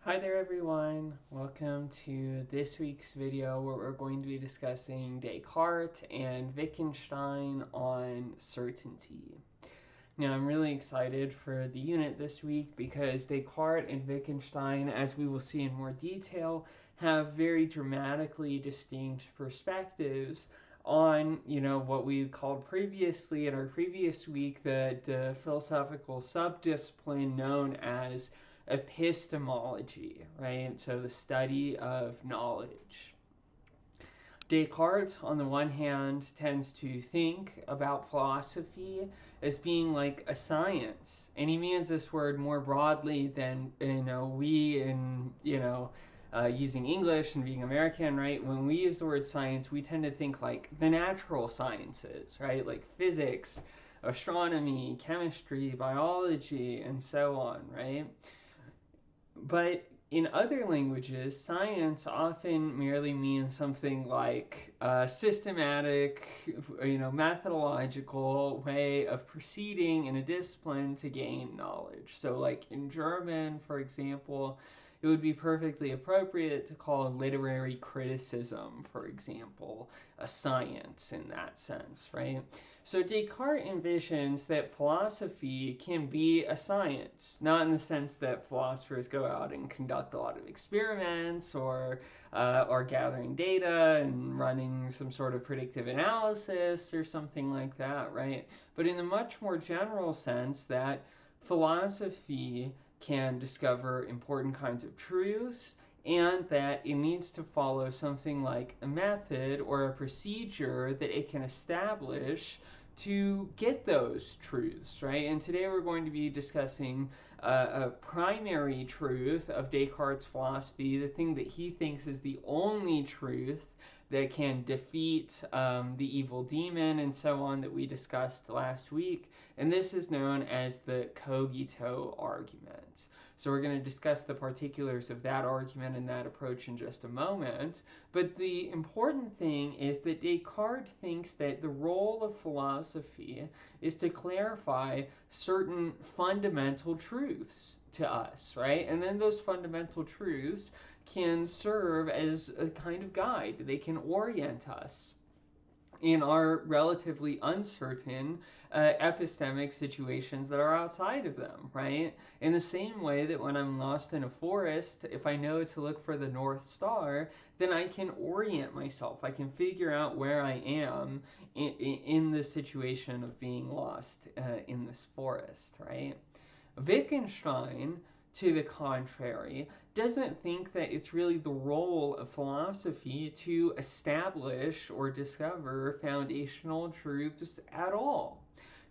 Hi there everyone, welcome to this week's video where we're going to be discussing Descartes and Wittgenstein on certainty. Now I'm really excited for the unit this week because Descartes and Wittgenstein, as we will see in more detail, have very dramatically distinct perspectives on, what we called previously in our previous week the philosophical subdiscipline known as epistemology, right? So the study of knowledge. Descartes, on the one hand, tends to think about philosophy as being like a science, and he means this word more broadly than we in using English and being American, right? When we use the word science, we tend to think like the natural sciences, right? Like physics, astronomy, chemistry, biology, and so on, right? But in other languages, science often merely means something like a systematic, methodological way of proceeding in a discipline to gain knowledge. So, like in German, for example, it would be perfectly appropriate to call literary criticism, for example, a science in that sense, right? So Descartes envisions that philosophy can be a science, not in the sense that philosophers go out and conduct a lot of experiments or gathering data and running some sort of predictive analysis or something like that, right? But in the much more general sense that philosophy can discover important kinds of truths and that it needs to follow something like a method or a procedure that it can establish to get those truths, right? And today we're going to be discussing a primary truth of Descartes' philosophy, the thing that he thinks is the only truth that can defeat the evil demon and so on that we discussed last week. And this is known as the Cogito Argument. So we're going to discuss the particulars of that argument and that approach in just a moment. But the important thing is that Descartes thinks that the role of philosophy is to clarify certain fundamental truths to us, right? And then those fundamental truths can serve as a kind of guide. They can orient us in our relatively uncertain epistemic situations that are outside of them, right? In the same way that when I'm lost in a forest, if I know to look for the North Star, then I can orient myself. I can figure out where I am in the situation of being lost in this forest, right? Wittgenstein, to the contrary, doesn't think that it's really the role of philosophy to establish or discover foundational truths at all.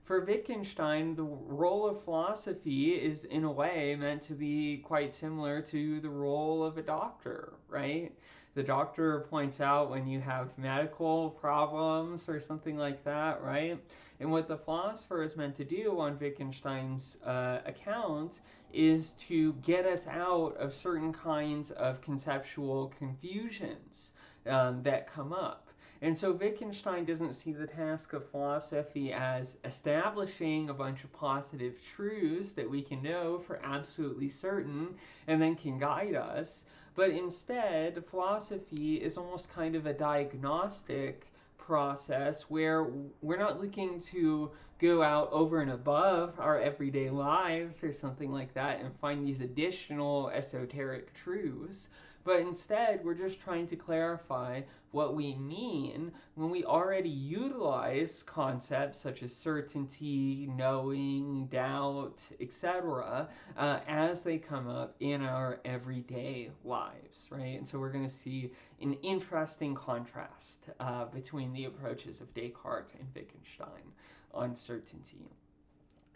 For Wittgenstein, the role of philosophy is in a way meant to be quite similar to the role of a doctor, right? The doctor points out when you have medical problems or something like that, right? And what the philosopher is meant to do on Wittgenstein's account is to get us out of certain kinds of conceptual confusions that come up. And so Wittgenstein doesn't see the task of philosophy as establishing a bunch of positive truths that we can know for absolutely certain and then can guide us, but instead philosophy is almost kind of a diagnostic process where we're not looking to go out over and above our everyday lives or something like that and find these additional esoteric truths, but instead we're just trying to clarify what we mean when we already utilize concepts such as certainty, knowing, doubt, etc., as they come up in our everyday lives, right? And so we're going to see an interesting contrast between the approaches of Descartes and Wittgenstein on certainty.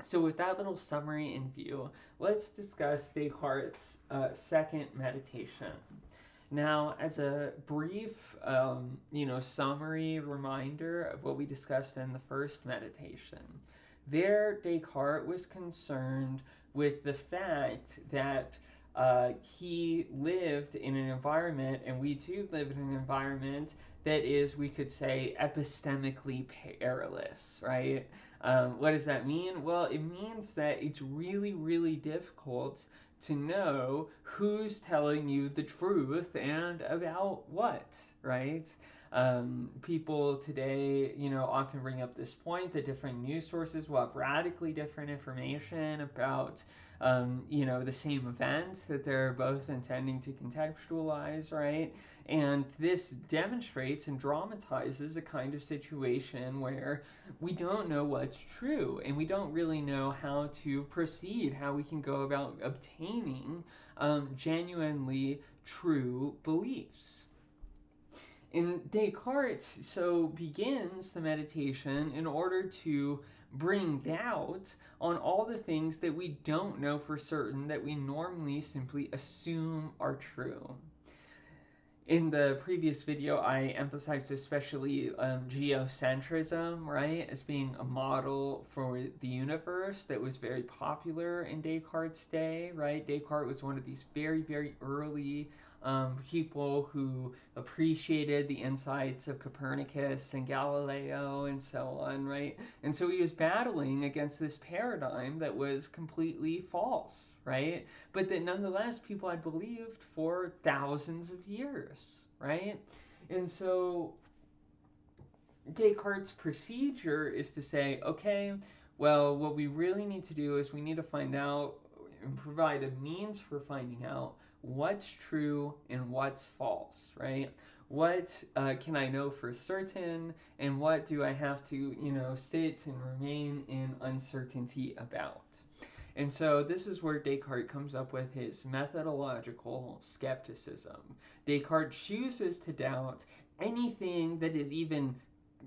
So with that little summary in view, let's discuss Descartes' second meditation. Now, as a brief, summary reminder of what we discussed in the first meditation, there Descartes was concerned with the fact that he lived in an environment, and we too live in an environment that is, we could say, epistemically perilous, right? What does that mean? Well, it means that it's really, really difficult to know who's telling you the truth and about what, right? People today, often bring up this point that different news sources will have radically different information about, the same event that they're both intending to contextualize, right? And this demonstrates and dramatizes a kind of situation where we don't know what's true and we don't really know how to proceed, how we can go about obtaining genuinely true beliefs. And Descartes so begins the meditation in order to bring doubt on all the things that we don't know for certain, that we normally simply assume are true. In the previous video, I emphasized especially geocentrism, right, as being a model for the universe that was very popular in Descartes' day, right? Descartes was one of these very, very early people who appreciated the insights of Copernicus and Galileo and so on, right? And so he was battling against this paradigm that was completely false, right? But that nonetheless people had believed for thousands of years, right? And so Descartes' procedure is to say, okay, well, what we really need to do is we need to find out and provide a means for finding out what's true and what's false, right? What can I know for certain, and what do I have to, sit and remain in uncertainty about? And so this is where Descartes comes up with his methodological skepticism. Descartes chooses to doubt anything that is even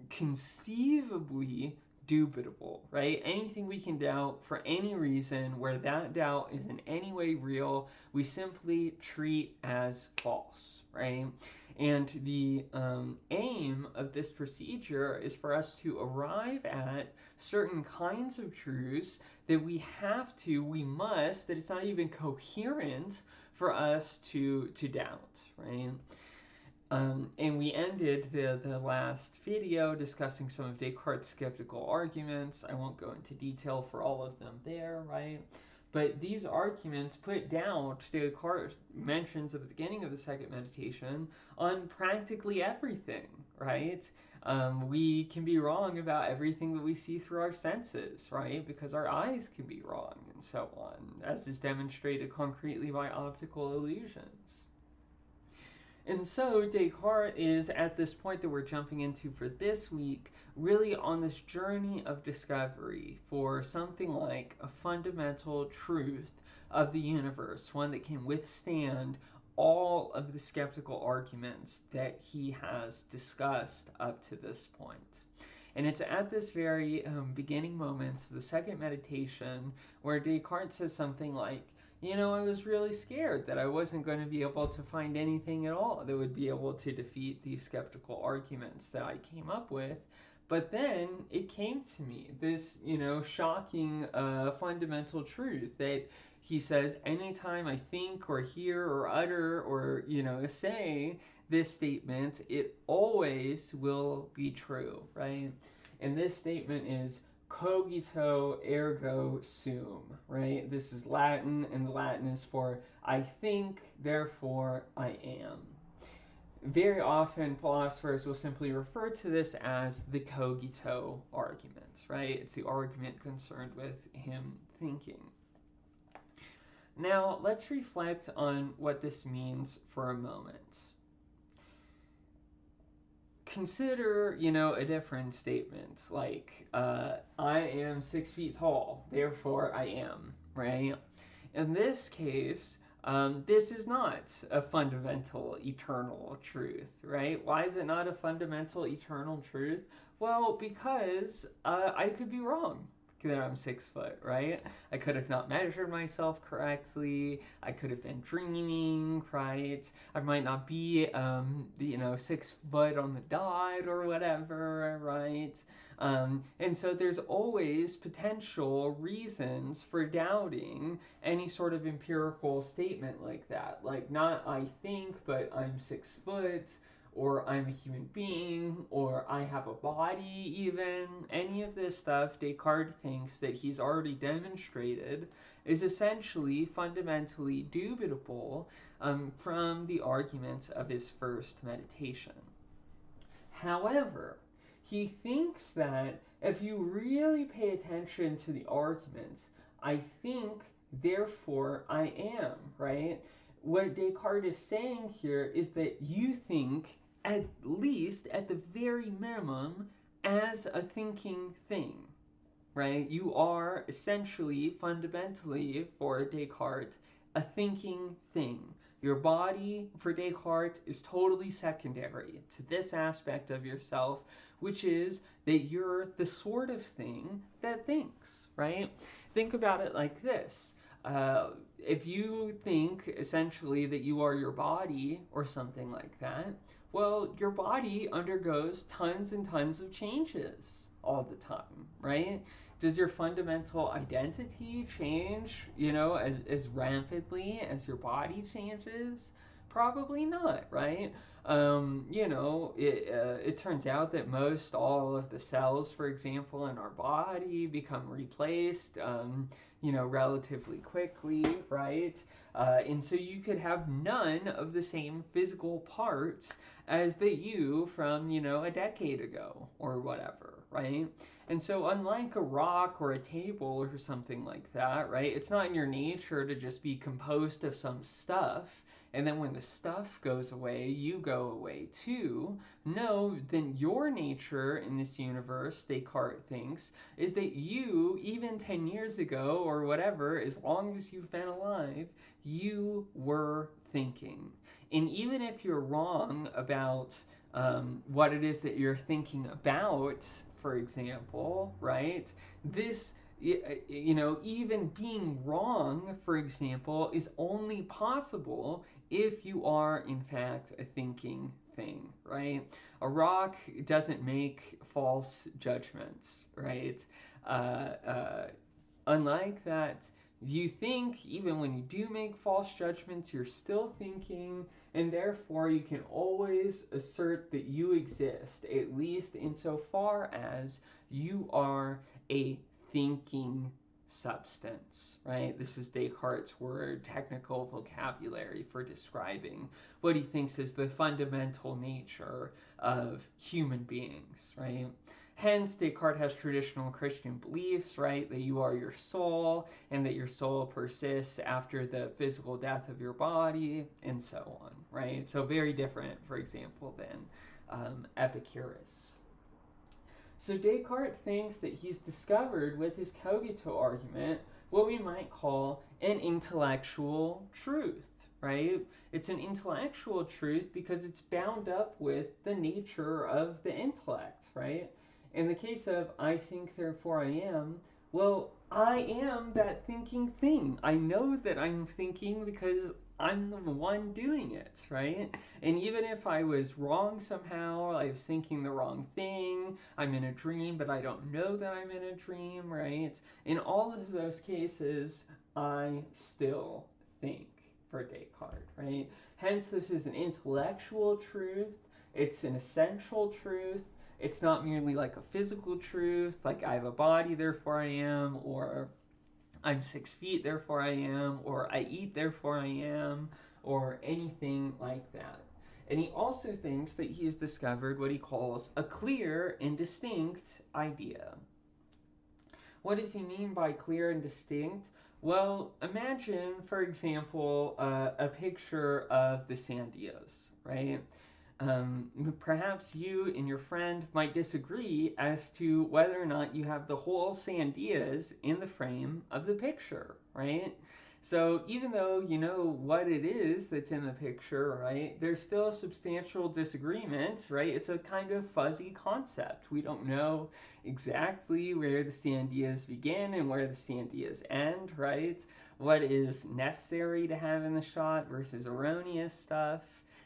conceivably dubitable, right? Anything we can doubt for any reason where that doubt is in any way real, we simply treat as false, right? And the aim of this procedure is for us to arrive at certain kinds of truths that we must, that it's not even coherent for us to doubt, right? And we ended the last video discussing some of Descartes' skeptical arguments. I won't go into detail for all of them there, right? But these arguments put doubt, Descartes mentions at the beginning of the second meditation, on practically everything, right? We can be wrong about everything that we see through our senses, right? Because our eyes can be wrong and so on, as is demonstrated concretely by optical illusions. And so Descartes is at this point that we're jumping into for this week, really on this journey of discovery for something like a fundamental truth of the universe, one that can withstand all of the skeptical arguments that he has discussed up to this point. And it's at this very beginning moments of the second meditation where Descartes says something like, I was really scared that I wasn't going to be able to find anything at all that would be able to defeat these skeptical arguments that I came up with. But then it came to me, this, shocking fundamental truth that he says, anytime I think or hear or utter or, say this statement, it always will be true, right? And this statement is, Cogito ergo sum, right? This is Latin, and the Latin is for I think, therefore I am. Very often philosophers will simply refer to this as the cogito argument, right? It's the argument concerned with him thinking. Now, let's reflect on what this means for a moment. Consider, a different statement, like, I am 6 feet tall, therefore I am, right? In this case, this is not a fundamental eternal truth, right? Why is it not a fundamental eternal truth? Well, because I could be wrong that I'm 6 foot, right? I could have not measured myself correctly. I could have been dreaming, right? I might not be, 6 foot on the dot or whatever, right? And so there's always potential reasons for doubting any sort of empirical statement like that. Like, not I think, but I'm 6 foot, or I'm a human being, or I have a body, even. Any of this stuff, Descartes thinks that he's already demonstrated is essentially fundamentally dubitable from the arguments of his first meditation. However, he thinks that if you really pay attention to the arguments, I think, therefore I am, right? What Descartes is saying here is that you think, at least at the very minimum, as a thinking thing, right? You are essentially, fundamentally, for Descartes, a thinking thing. Your body, for Descartes, is totally secondary to this aspect of yourself, which is that you're the sort of thing that thinks, right? Think about it like this. If you think, essentially, that you are your body or something like that, well, your body undergoes tons and tons of changes all the time, right? Does your fundamental identity change, as rapidly as your body changes? Probably not, right? It turns out that all of the cells, for example, in our body become replaced, relatively quickly, right? And so you could have none of the same physical parts as the you from, a decade ago or whatever, right? And so unlike a rock or a table or something like that, right, it's not in your nature to just be composed of some stuff, and then when the stuff goes away, you go away too. No, then your nature in this universe, Descartes thinks, is that you, even 10 years ago or whatever, as long as you've been alive, you were thinking. And even if you're wrong about what it is that you're thinking about, for example, right? This, even being wrong, for example, is only possible if you are, in fact, a thinking thing, right? A rock doesn't make false judgments, right? Unlike that, you think, even when you do make false judgments, you're still thinking, and therefore you can always assert that you exist, at least insofar as you are a thinking substance, right? This is Descartes' word, technical vocabulary for describing what he thinks is the fundamental nature of human beings, right? Hence, Descartes has traditional Christian beliefs, right, that you are your soul and that your soul persists after the physical death of your body, and so on, right? So very different, for example, than Epicurus. So Descartes thinks that he's discovered with his Cogito argument what we might call an intellectual truth, right? It's an intellectual truth because it's bound up with the nature of the intellect, right? In the case of I think, therefore I am, well, I am that thinking thing. I know that I'm thinking because I'm the one doing it, right? And even if I was wrong somehow, I was thinking the wrong thing, I'm in a dream, but I don't know that I'm in a dream, right? In all of those cases, I still think, for Descartes, right? Hence, this is an intellectual truth, it's an essential truth. It's not merely like a physical truth, like I have a body, therefore I am, or I'm 6 feet, therefore I am, or I eat, therefore I am, or anything like that. And he also thinks that he has discovered what he calls a clear and distinct idea. What does he mean by clear and distinct? Well, imagine, for example, a picture of the Sandias, right? Perhaps you and your friend might disagree as to whether or not you have the whole Sandias in the frame of the picture, right? So even though you know what it is that's in the picture, right, there's still a substantial disagreement, right? It's a kind of fuzzy concept. We don't know exactly where the Sandias begin and where the Sandias end, right? What is necessary to have in the shot versus erroneous stuff,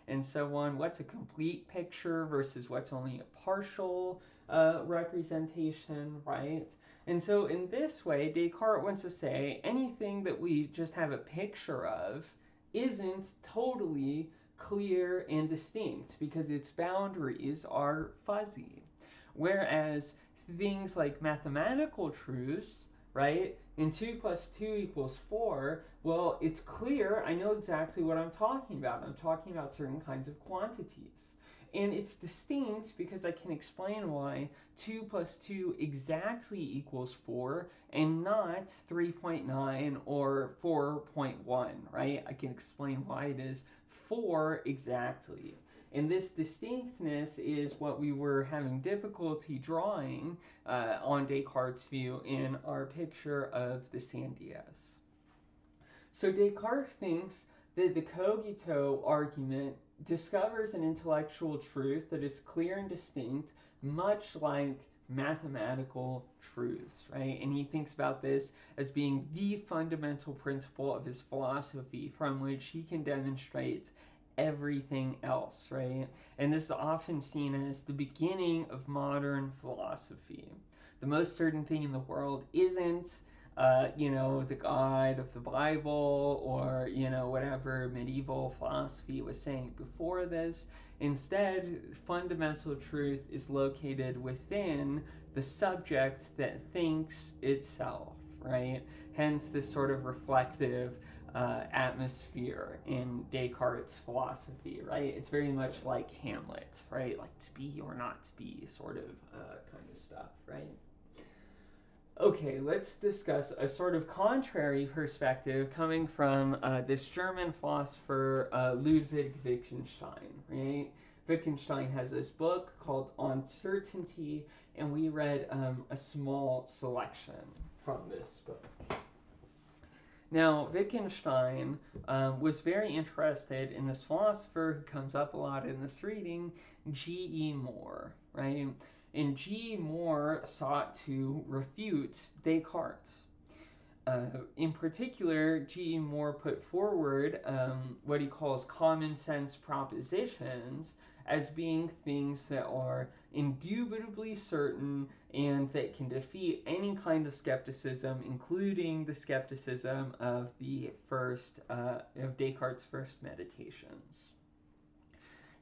and so on. What's a complete picture versus what's only a partial representation, right? And so in this way, Descartes wants to say anything that we just have a picture of isn't totally clear and distinct because its boundaries are fuzzy. Whereas things like mathematical truths, right? And 2 plus 2 equals 4, well, it's clear. I know exactly what I'm talking about. I'm talking about certain kinds of quantities. And it's distinct because I can explain why 2 plus 2 exactly equals 4 and not 3.9 or 4.1, right? I can explain why it is 4 exactly. And this distinctness is what we were having difficulty drawing on Descartes' view in our picture of the sandias. So Descartes thinks that the cogito argument discovers an intellectual truth that is clear and distinct, much like mathematical truths, right? And he thinks about this as being the fundamental principle of his philosophy from which he can demonstrate everything else, right? And this is often seen as the beginning of modern philosophy. The most certain thing in the world isn't the God of the Bible or, whatever medieval philosophy was saying before this. Instead, fundamental truth is located within the subject that thinks itself, right? Hence this sort of reflective atmosphere in Descartes' philosophy, right? It's very much like Hamlet, right? Like to be or not to be sort of kind of stuff, right? Okay, let's discuss a sort of contrary perspective coming from this German philosopher Ludwig Wittgenstein, right? Wittgenstein has this book called Uncertainty, and we read a small selection from this book. Now, Wittgenstein was very interested in this philosopher who comes up a lot in this reading, G.E. Moore, right? And G.E. Moore sought to refute Descartes. In particular, G.E. Moore put forward what he calls common sense propositions as being things that are indubitably certain and that can defeat any kind of skepticism, including the skepticism of of Descartes' first meditations.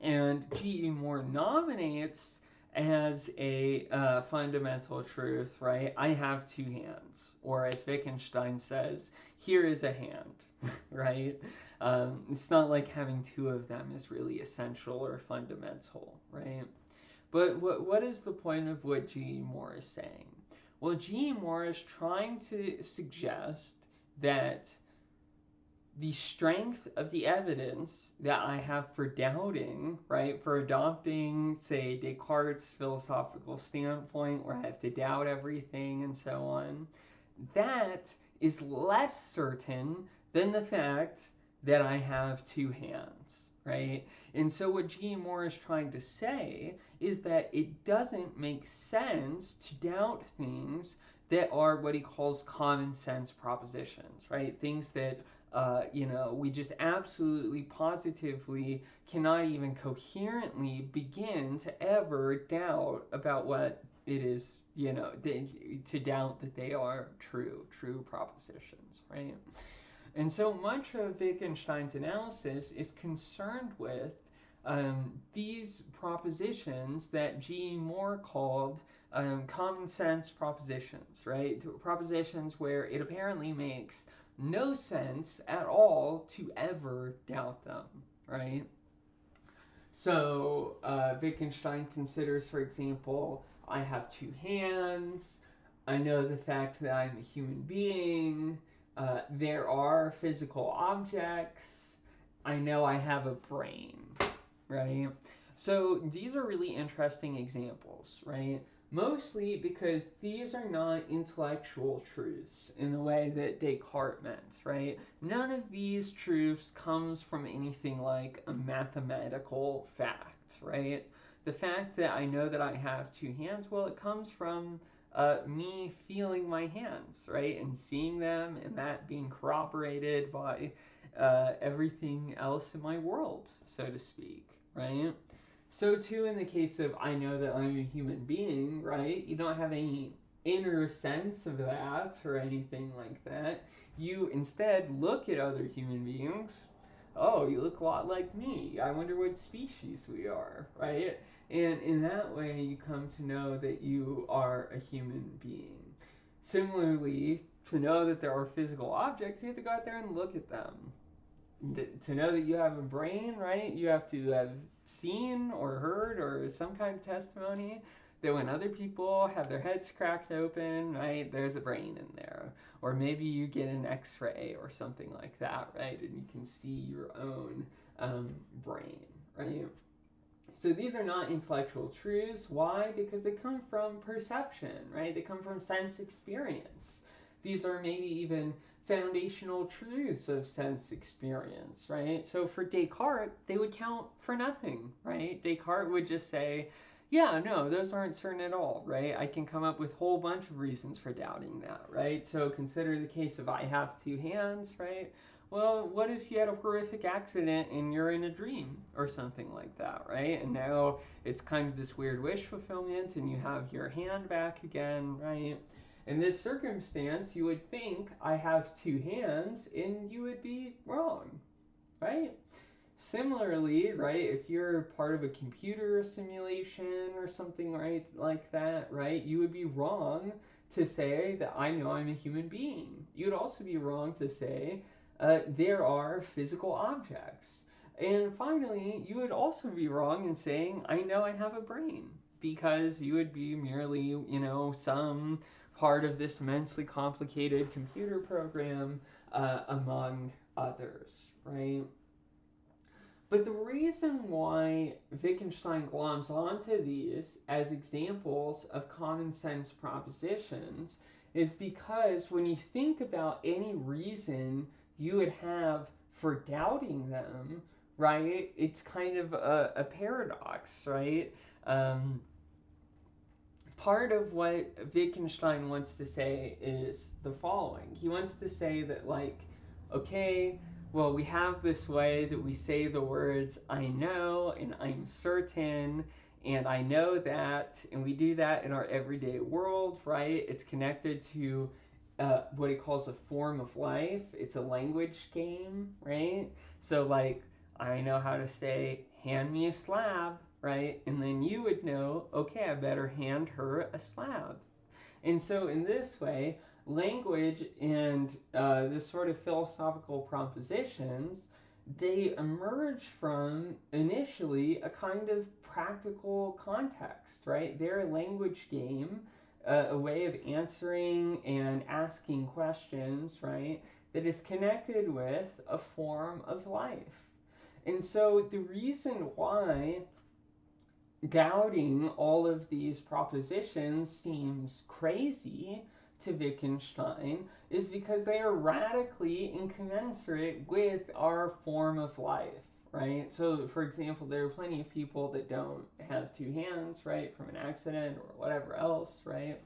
And G.E. Moore nominates as a fundamental truth, right? I have two hands. Or as Wittgenstein says, here is a hand, right? It's not like having two of them is really essential or fundamental, right? But what is the point of what G.E. Moore is saying? Well, G.E. Moore is trying to suggest that the strength of the evidence that I have for doubting, right, for adopting, say, Descartes' philosophical standpoint where I have to doubt everything and so on, that is less certain than the fact that I have two hands, right? And so what G.E. Moore is trying to say is that it doesn't make sense to doubt things that are what he calls common sense propositions, right? Things that we just absolutely positively cannot even coherently begin to ever doubt about what it is, to doubt that they are true propositions, right? And so much of Wittgenstein's analysis is concerned with these propositions that G.E. Moore called common sense propositions, right? Propositions where it apparently makes no sense at all to ever doubt them, right? So Wittgenstein considers, for example, I have two hands, I know the fact that I'm a human being, there are physical objects, I know I have a brain, right? So these are really interesting examples, right? Mostly because these are not intellectual truths in the way that Descartes meant, right? None of these truths comes from anything like a mathematical fact, right? The fact that I know that I have two hands, well, it comes from me feeling my hands, right? And seeing them and that being corroborated by everything else in my world, so to speak, right? So too in the case of I know that I'm a human being, right? You don't have any inner sense of that or anything like that. You instead look at other human beings, oh, you look a lot like me. I wonder what species we are, right? And in that way, you come to know that you are a human being. Similarly, to know that there are physical objects, you have to go out there and look at them. To know that you have a brain, right, you have to have seen or heard or some kind of testimony that when other people have their heads cracked open, right, there's a brain in there. Or maybe you get an x-ray or something like that, right, and you can see your own brain, right? So these are not intellectual truths. Why? Because they come from perception, right? They come from sense experience. These are maybe even foundational truths of sense experience, right? So for Descartes, they would count for nothing, right? Descartes would just say, yeah, no, those aren't certain at all, right? I can come up with a whole bunch of reasons for doubting that, right? So consider the case of I have two hands, right? Well, what if you had a horrific accident and you're in a dream or something like that, right? And now it's kind of this weird wish fulfillment and you have your hand back again, right? In this circumstance, you would think I have two hands and you would be wrong, right? Similarly, right, if you're part of a computer simulation or something, right, like that, right, you would be wrong to say that I know I'm a human being. You would also be wrong to say there are physical objects. And finally, you would also be wrong in saying I know I have a brain, because you would be merely, some part of this immensely complicated computer program among others, right? But the reason why Wittgenstein gloms onto these as examples of common sense propositions is because when you think about any reason you would have for doubting them, right, it's kind of a paradox, right? Um, Part of what Wittgenstein wants to say is the following. He wants to say that, like, okay, well, we have this way that we say the words I know and I'm certain and I know that, and we do that in our everyday world, right? It's connected to what he calls a form of life. It's a language game, right? So, like, I know how to say, hand me a slab, right? And then you would know, okay, I better hand her a slab. And so, in this way, language and this sort of philosophical propositions, they emerge from initially a kind of practical context, right? They're a language game, a way of answering and asking questions, right? That is connected with a form of life. And so the reason why doubting all of these propositions seems crazy to Wittgenstein is because they are radically incommensurate with our form of life, right? So, for example, there are plenty of people that don't have two hands, right, from an accident or whatever else, right?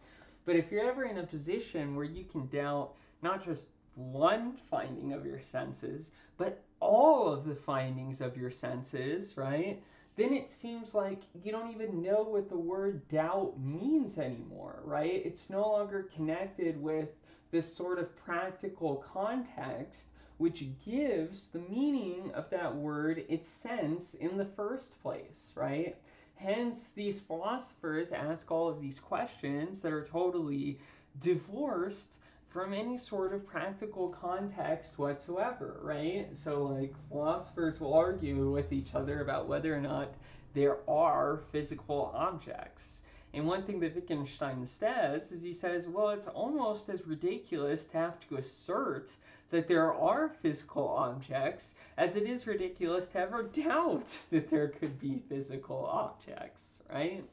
But if you're ever in a position where you can doubt not just one finding of your senses, but all of the findings of your senses, right? Then it seems like you don't even know what the word doubt means anymore, right? It's no longer connected with this sort of practical context which gives the meaning of that word its sense in the first place, right? Hence, these philosophers ask all of these questions that are totally divorced from any sort of practical context whatsoever, right? So, like, philosophers will argue with each other about whether or not there are physical objects. And one thing that Wittgenstein says is he says, well, it's almost as ridiculous to have to assert that there are physical objects as it is ridiculous to ever doubt that there could be physical objects, right?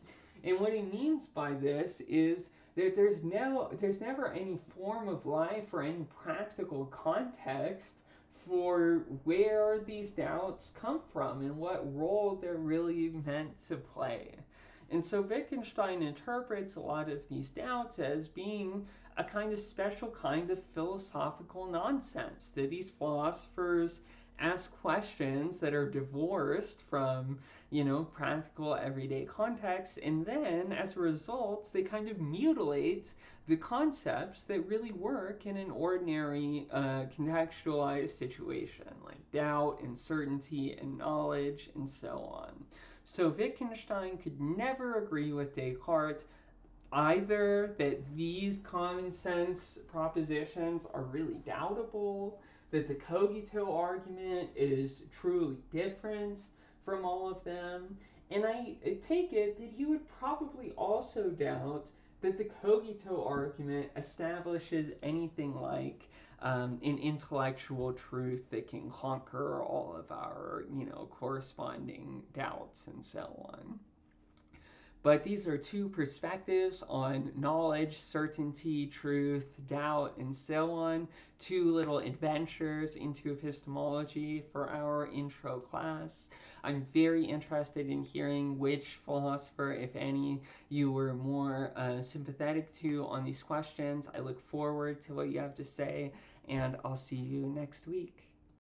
And what he means by this is that there's never any form of life or any practical context for where these doubts come from and what role they're really meant to play. And so Wittgenstein interprets a lot of these doubts as being a kind of special kind of philosophical nonsense that these philosophers ask questions that are divorced from, practical everyday context, and then as a result, they kind of mutilate the concepts that really work in an ordinary contextualized situation, like doubt and certainty and knowledge and so on. So Wittgenstein could never agree with Descartes either that these common sense propositions are really doubtable, that the Cogito argument is truly different from all of them, and I take it that he would probably also doubt that the Cogito argument establishes anything like an intellectual truth that can conquer all of our, corresponding doubts and so on. But these are two perspectives on knowledge, certainty, truth, doubt, and so on. Two little adventures into epistemology for our intro class. I'm very interested in hearing which philosopher, if any, you were more sympathetic to on these questions. I look forward to what you have to say, and I'll see you next week.